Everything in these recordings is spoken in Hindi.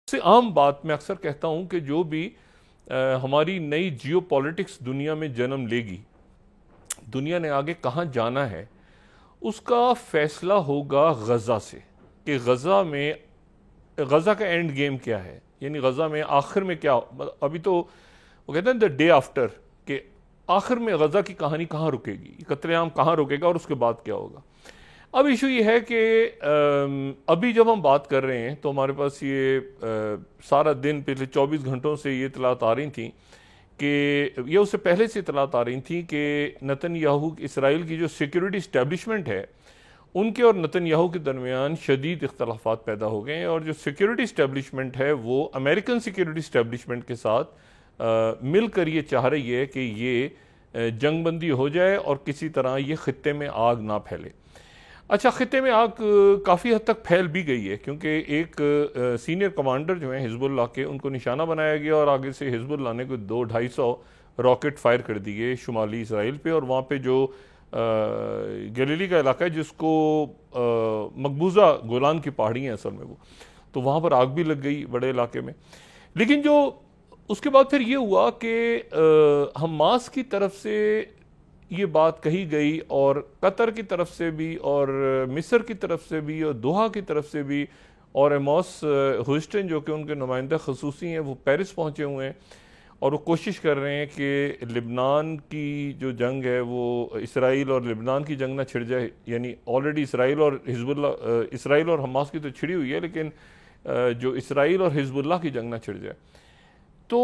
से आम बात मैं अक्सर कहता हूं कि जो भी हमारी नई जियोपॉलिटिक्स दुनिया में जन्म लेगी, दुनिया ने आगे कहाँ जाना है, उसका फैसला होगा गज़ा से कि गज़ा का एंड गेम क्या है। यानी गज़ा में आखिर में क्या, अभी तो वो कहते हैं द डे आफ्टर, कि आखिर में गज़ा की कहानी कहाँ रुकेगी, कत्लेआम कहाँ रुकेगा और उसके बाद क्या होगा। अब इशू ये है कि अभी जब हम बात कर रहे हैं तो हमारे पास ये सारा दिन पिछले 24 घंटों से ये इतलात आ रही थी कि ये उससे पहले से इतलात आ रही थी कि नेतन्याहू इसराइल की जो सिक्योरिटी इस्टेब्लिशमेंट है उनके और नेतन्याहू के दरमियान शदीद इख्तलाफात पैदा हो गए हैं। और जो सिक्योरिटी इस्टेब्लिशमेंट है वो अमेरिकन सिक्योरिटी इस्टेब्लिशमेंट के साथ मिलकर ये चाह रही है कि ये जंगबंदी हो जाए और किसी तरह ये खत्ते में आग ना फैले। अच्छा, खत्ते में आग काफ़ी हद तक फैल भी गई है क्योंकि एक सीनियर कमांडर जो हैं हिजबुल्लाह के, उनको निशाना बनाया गया और आगे से हिजबुल्लाह ने कोई 200-250 रॉकेट फायर कर दिए शुमाली इसराइल पे। और वहाँ पे जो गलीली का इलाका है जिसको मकबूजा गोलान की पहाड़ी हैं असल में वो, तो वहाँ पर आग भी लग गई बड़े इलाके में। लेकिन जो उसके बाद फिर ये हुआ कि हमास की तरफ से ये बात कही गई और कतर की तरफ से भी और मिस्र की तरफ से भी और दोहा की तरफ से भी, और एमोस ह्यूस्टन जो कि उनके नुमाइंदा खसूसी हैं वो पेरिस पहुंचे हुए हैं और वो कोशिश कर रहे हैं कि लिबनान की जो जंग है वो इसराइल और लिबनान की जंग ना छिड़ जाए। यानी ऑलरेडी इसराइल और हमास की तो छिड़ी हुई है, लेकिन जो इसराइल और हिजबुल्लाह की जंग ना छिड़ जाए। तो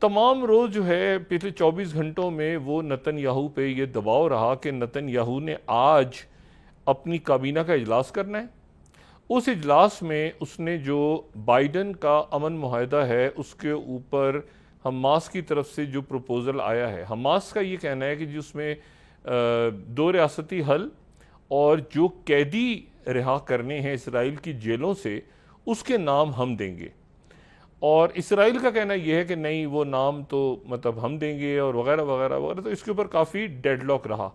तमाम रोज़ जो है पिछले 24 घंटों में वो नेतन्याहू पे ये दबाव रहा कि नेतन्याहू ने आज अपनी काबीना का इजलास करना है। उस इजलास में उसने जो बाइडन का अमन मुआहदा है उसके ऊपर हमास की तरफ से जो प्रपोज़ल आया है, हमास का ये कहना है कि जिसमें 2 रियासती हल और जो कैदी रिहा करने हैं इसराइल की जेलों से उसके नाम हम देंगे। और इसराइल का कहना यह है कि नहीं, वो नाम तो मतलब हम देंगे और वगैरह वगैरह वगैरह। तो इसके ऊपर काफ़ी डेडलॉक रहा।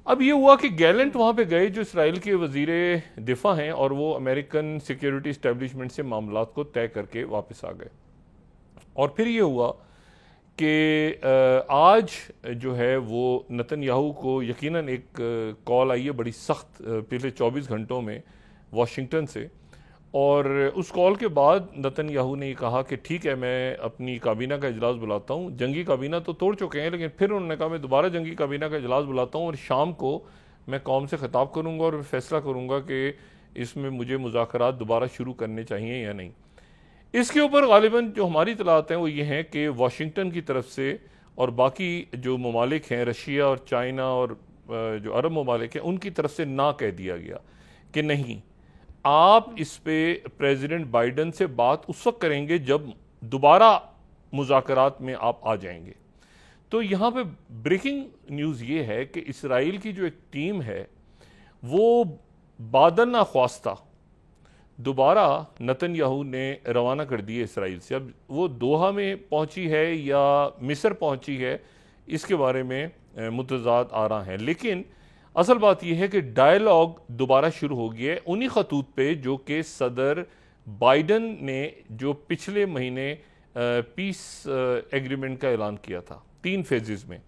अब ये हुआ कि गैलेंट वहाँ पे गए जो इसराइल के वज़ीर दिफा हैं और वो अमेरिकन सिक्योरिटी इस्टेब्लिशमेंट से मामलात को तय करके वापस आ गए। और फिर ये हुआ कि आज जो है वो नेतन्याहू को यकीनन एक कॉल आई है बड़ी सख्त पिछले 24 घंटों में वाशिंगटन से। और उस कॉल के बाद नेतन्याहू ने कहा कि ठीक है, मैं अपनी काबीना का इजलास बुलाता हूँ। जंगी काबीना तो तोड़ चुके हैं, लेकिन फिर उन्होंने कहा मैं दोबारा जंगी काबीना का इजलास बुलाता हूँ और शाम को मैं कौम से खिताब करूँगा और फैसला करूँगा कि इसमें मुझे मुज़ाकरात दोबारा शुरू करने चाहिए या नहीं। इसके ऊपर गालिबन जो हमारी इतलात हैं वो ये हैं कि वाशिंगटन की तरफ से और बाकी जो ममालिक हैं, रशिया और चाइना और जो अरब ममालिक हैं, उनकी तरफ से ना कह दिया गया कि नहीं, आप इस पे प्रेसिडेंट बाइडन से बात उस वक्त करेंगे जब दोबारा मुज़ाकरात में आप आ जाएंगे। तो यहाँ पे ब्रेकिंग न्यूज़ ये है कि इसराइल की जो एक टीम है वो बादल ना ख्वास्ता दोबारा नेतन्याहू ने रवाना कर दिए इसराइल से। अब वो दोहा में पहुंची है या मिस्र पहुंची है, इसके बारे में मुतज़ाद आरा हैं, लेकिन असल बात यह है कि डायलॉग दोबारा शुरू हो गया है उन्हीं खतूत पे जो कि सदर बाइडन ने जो पिछले महीने पीस एग्रीमेंट का ऐलान किया था 3 फेजेस में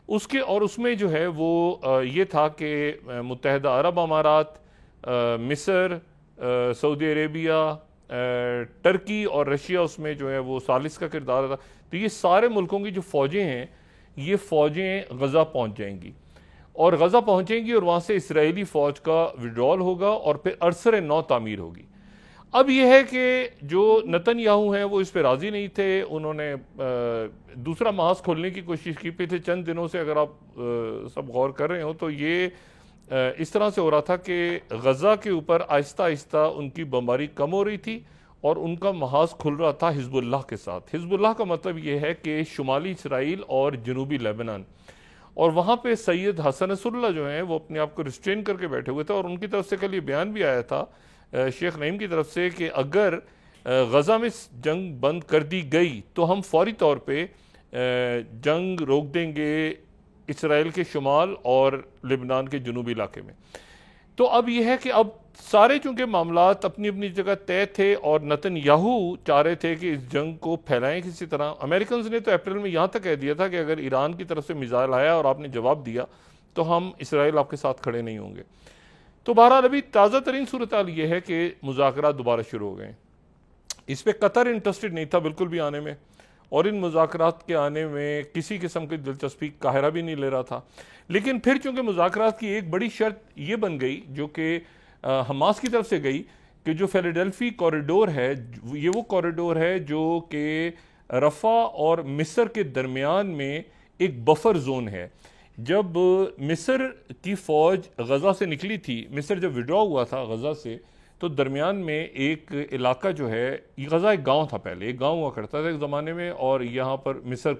उसके। और उसमें जो है वो ये था कि मुत्तहिदा अरब अमारात, मिस्र, सऊदी अरेबिया, टर्की और रशिया उसमें जो है वो सालिस का किरदार था। तो ये सारे मुल्कों की जो फ़ौजें हैं ये फ़ौजें गज़ा पहुँच जाएंगी और गज़ा पहुँचेंगी और वहाँ से इसराइली फ़ौज का विड्रॉल होगा और फिर अरसर नौ तामीर होगी। अब यह है कि जो नेतन्याहू हैं वो इस पर राज़ी नहीं थे। उन्होंने दूसरा महाज खोलने की कोशिश की पिछले चंद दिनों से। अगर आप सब गौर कर रहे हो तो ये इस तरह से हो रहा था कि गज़ा के ऊपर आहिस्ता आहिस्ता उनकी बमबारी कम हो रही थी और उनका महाज खुल रहा था हिजबुल्लाह के साथ। हिजबुल्लाह का मतलब ये है कि शुमाली इसराइल और जनूबी लेबनान, और वहाँ पे सैयद हसन नसरुल्लाह जो हैं वो अपने आप को रिस्ट्रेन करके बैठे हुए थे। और उनकी तरफ से कल ये बयान भी आया था शेख नईम की तरफ से कि अगर गज़ा में जंग बंद कर दी गई तो हम फौरी तौर पे जंग रोक देंगे इसराइल के शुमाल और लिबनान के जनूबी इलाके में। तो अब यह है कि अब सारे चूंकि मामलात अपनी अपनी जगह तय थे और नेतन्याहू चाह रहे थे कि इस जंग को फैलाएं किसी तरह। अमेरिकन ने तो अप्रैल में यहाँ तक कह दिया था कि अगर ईरान की तरफ से मिसाइल आया और आपने जवाब दिया तो हम इसराइल आपके साथ खड़े नहीं होंगे। तो बहरहाल अभी ताज़ा तरीन सूरत हाल ये है कि मुज़ाकरात दोबारा शुरू हो गए। इस पर कतर इंटरेस्टेड नहीं था बिल्कुल भी आने में, और इन मुज़ाकरात के आने में किसी किस्म की दिलचस्पी काहिरा भी नहीं ले रहा था। लेकिन फिर चूंकि मुज़ाकरात की एक बड़ी शर्त ये बन गई जो कि हमास की तरफ से गई कि जो फिलाडेल्फी कॉरिडोर है, ये वो कॉरिडोर है जो कि रफ़ा और मिस्र के दरमियान में एक बफर जोन है। जब मिस्र की फ़ौज गज़ा से निकली थी, मिस्र जब विड्रॉ हुआ था गज़ा से, तो दरमियान में एक इलाका जो है, ये गज़ा एक गांव था, पहले एक गांव हुआ करता था एक ज़माने में, और यहाँ पर मिस्र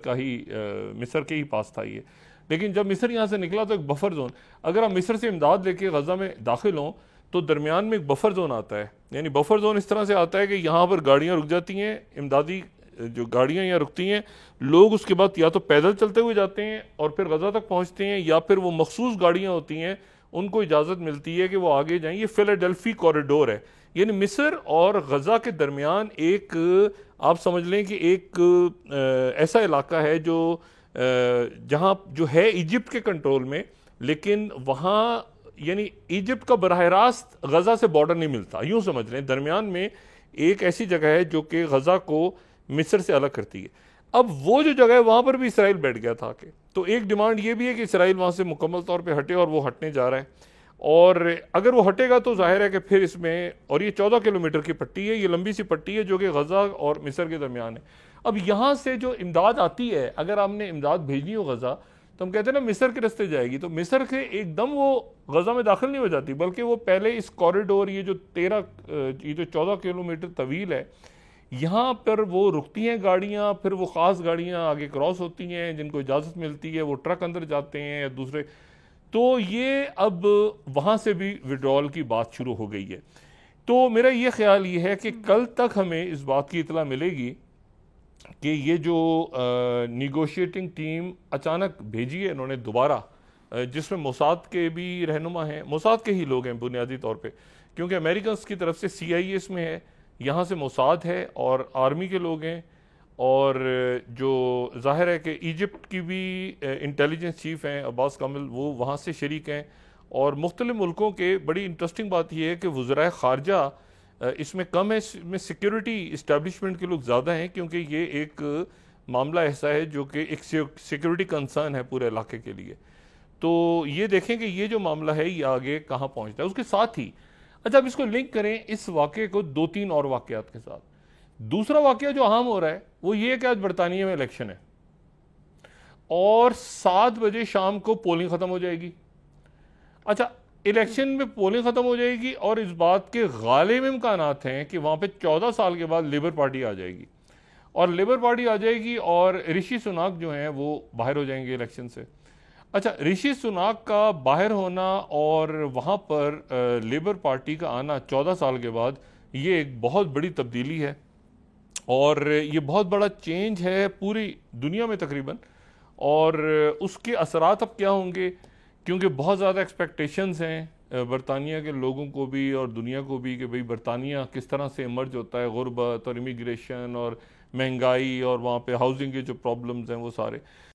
के ही पास था ये। लेकिन जब मिस्र यहाँ से निकला तो एक बफर जोन, अगर आप मिस्र से इमदाद लेके गज़ा में दाखिल हों तो दरमियान में एक बफर जोन आता है। यानी बफर जोन इस तरह से आता है कि यहाँ पर गाड़ियाँ रुक जाती हैं, इमदादी जो गाड़ियाँ यहाँ रुकती हैं, लोग उसके बाद या तो पैदल चलते हुए जाते हैं और फिर गज़ा तक पहुँचते हैं, या फिर वो मखसूस गाड़ियाँ होती हैं उनको इजाज़त मिलती है कि वो आगे जाएं। ये फिलाडेल्फी कॉरिडोर है, यानी मिस्र और गज़ा के दरमियान एक, आप समझ लें कि एक ऐसा इलाका है जो जहाँ जो है इजिप्ट के कंट्रोल में, लेकिन वहाँ यानी इजिप्ट का बराह रास्त गज़ा से बॉर्डर नहीं मिलता, यूँ समझ लें दरमियान में एक ऐसी जगह है जो कि गज़ा को मिस्र से अलग करती है। अब वो जो जगह है वहाँ पर भी इसराइल बैठ गया था आके। तो एक डिमांड ये भी है कि इसराइल वहाँ से मुकम्मल तौर पे हटे, और वो हटने जा रहा है। और अगर वो हटेगा तो जाहिर है कि फिर इसमें, और ये 14 किलोमीटर की पट्टी है, ये लंबी सी पट्टी है जो कि गज़ा और मिस्र के दरमियान है। अब यहाँ से जो इमदाद आती है, अगर आपने इमदाद भेजनी हो गज़ा, तो हम कहते हैं ना मिस्र के रास्ते जाएगी, तो मिस्र के एकदम वो गज़ा में दाखिल नहीं हो जाती, बल्कि वो पहले इस कॉरिडोर, ये जो 14 किलोमीटर तवील है, यहाँ पर वो रुकती हैं गाड़ियाँ, फिर वो ख़ास गाड़ियाँ आगे क्रॉस होती हैं जिनको इजाज़त मिलती है, वो ट्रक अंदर जाते हैं या दूसरे। तो ये अब वहाँ से भी विड्रॉल की बात शुरू हो गई है। तो मेरा ये ख्याल ये है कि कल तक हमें इस बात की इतला मिलेगी कि ये जो निगोशिएटिंग टीम अचानक भेजी है इन्होंने दोबारा, जिसमें मोसाद के भी रहनुमा हैं, मोसाद के ही लोग हैं बुनियादी तौर पे, क्योंकि अमेरिकन की तरफ से CIA इसमें है, यहाँ से मोसाद है और आर्मी के लोग हैं, और जो जाहिर है कि इजिप्ट की भी इंटेलिजेंस चीफ हैं अब्बास कामिल, वो वहाँ से शरीक हैं, और मुख्तलिफ मुल्कों के। बड़ी इंटरेस्टिंग बात यह है कि वज़राए ख़ारजा इसमें कम है, इसमें सिक्योरिटी इस्टेब्लिशमेंट के लोग ज़्यादा हैं, क्योंकि ये एक मामला ऐसा है जो कि एक सिक्योरिटी कंसर्न है पूरे इलाके के लिए। तो ये देखें कि ये जो मामला है ये आगे कहाँ पहुँचता है। उसके साथ ही अच्छा, अब इसको लिंक करें इस वाक़े को 2-3 और वाक़यात के साथ। दूसरा वाक़या जो अहम हो रहा है वो ये है कि आज बरतानिया में इलेक्शन है और 7 बजे शाम को पोलिंग ख़त्म हो जाएगी। अच्छा, इलेक्शन में पोलिंग ख़त्म हो जाएगी और इस बात के गालिब इम्कानात हैं कि वहाँ पे 14 साल के बाद लेबर पार्टी आ जाएगी, और लेबर पार्टी आ जाएगी और ऋषि सुनाक जो हैं वो बाहर हो जाएंगे इलेक्शन से। अच्छा, ऋषि सुनाक का बाहर होना और वहाँ पर लेबर पार्टी का आना 14 साल के बाद, ये एक बहुत बड़ी तब्दीली है, और ये बहुत बड़ा चेंज है पूरी दुनिया में तकरीबन। और उसके असरात अब क्या होंगे, क्योंकि बहुत ज़्यादा एक्सपेक्टेशंस हैं बरतानिया के लोगों को भी और दुनिया को भी कि भाई बरतानिया किस तरह से इमर्ज होता है, गुर्बत और इमिग्रेशन और महंगाई और वहाँ पे हाउसिंग के जो प्रॉब्लम्स हैं वो सारे।